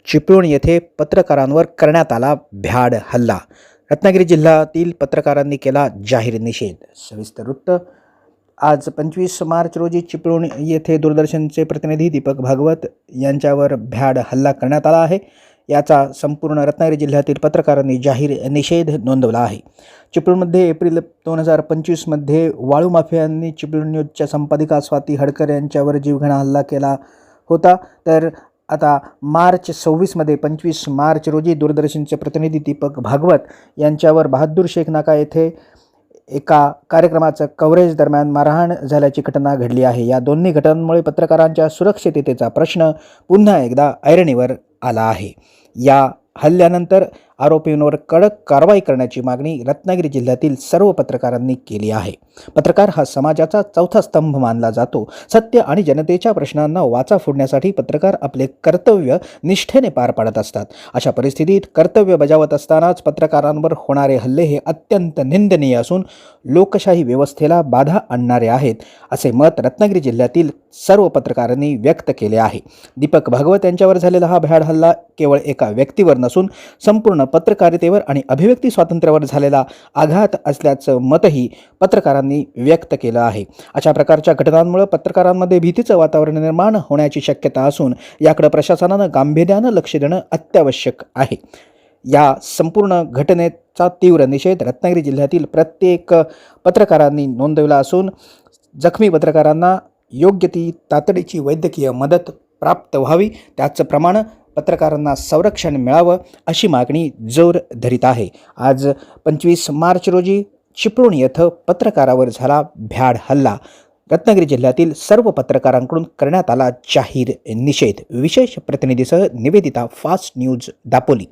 चिपळूण येथे पत्रकारांवर करण्यात आला भ्याड हल्ला। रत्नागिरी जिल्ह्यातील पत्रकारांनी केला जाहीर निषेध। सविस्तर वृत्त। आज 25 मार्च रोजी चिपळूण येथे दूरदर्शनचे प्रतिनिधी दीपक भागवत यांच्यावर भ्याड हल्ला करण्यात आला आहे। याचा संपूर्ण रत्नागिरी जिल्ह्यातील पत्रकारांनी जाहीर निषेध नोंदवला आहे। चिपळूणमध्ये एप्रिल 2025 मध्ये वाळू माफियांनी चिपळूण न्यूजच्या संपादिका स्वाती हडकर यांच्यावर जीवघेणा हल्ला केला होता। तर आता मार्च 26 मध्ये 25 मार्च रोजी दूरदर्शनचे प्रतिनिधी दीपक भागवत यांच्यावर बहादूर शेख नाका येथे एका कार्यक्रमाचं कव्हरेज दरम्यान मारहाण झाल्याची घटना घडली आहे। या दोन्ही घटनांमुळे पत्रकारांच्या सुरक्षिततेचा प्रश्न पुन्हा एकदा ऐरणीवर आला आहे। या हल्ल्यानंतर आरोपींवर कडक कारवाई करण्याची मागणी रत्नागिरी जिल्ह्यातील सर्व पत्रकारांनी केली आहे। पत्रकार हा समाजाचा चौथा स्तंभ मानला जातो। सत्य आणि जनतेच्या प्रश्नांना वाचा फोडण्यासाठी पत्रकार आपले कर्तव्य निष्ठेने पार पाडत असतात। अशा परिस्थितीत कर्तव्य बजावत असतानाच पत्रकारांवर होणारे हल्ले हे अत्यंत निंदनीय असून लोकशाही व्यवस्थेला बाधा आणणारे आहेत, असे मत रत्नागिरी जिल्ह्यातील सर्व पत्रकारांनी व्यक्त केले आहे। दीपक भागवत यांच्यावर झालेला हा भ्याड हल्ला केवळ एका व्यक्तीवर नसून संपूर्ण पत्रकारितेवर आणि अभिव्यक्ती स्वातंत्र्यावर झालेला आघात असल्याचं मतही पत्रकारांनी व्यक्त केलं आहे। अशा प्रकारच्या घटनांमुळे पत्रकारांमध्ये भीतीचं वातावरण निर्माण होण्याची शक्यता असून याकडे प्रशासनानं गांभीर्यानं लक्ष देणं अत्यावश्यक आहे। या संपूर्ण घटनेचा तीव्र निषेध रत्नागिरी जिल्ह्यातील प्रत्येक पत्रकारांनी नोंदवला असून जखमी पत्रकारांना योग्य ती तातडीची वैद्यकीय मदत प्राप्त व्हावी, त्याचप्रमाणे पत्रकारांना संरक्षण मिळावं अशी मागणी जोर धरीत आहे। आज 25 मार्च रोजी चिपळूण येथे पत्रकारावर झाला भ्याड हल्ला। रत्नागिरी जिल्ह्यातील सर्व पत्रकारांकडून करण्यात आला जाहीर निषेध। विशेष प्रतिनिधीसह निवेदिता, फास्ट न्यूज, दापोली।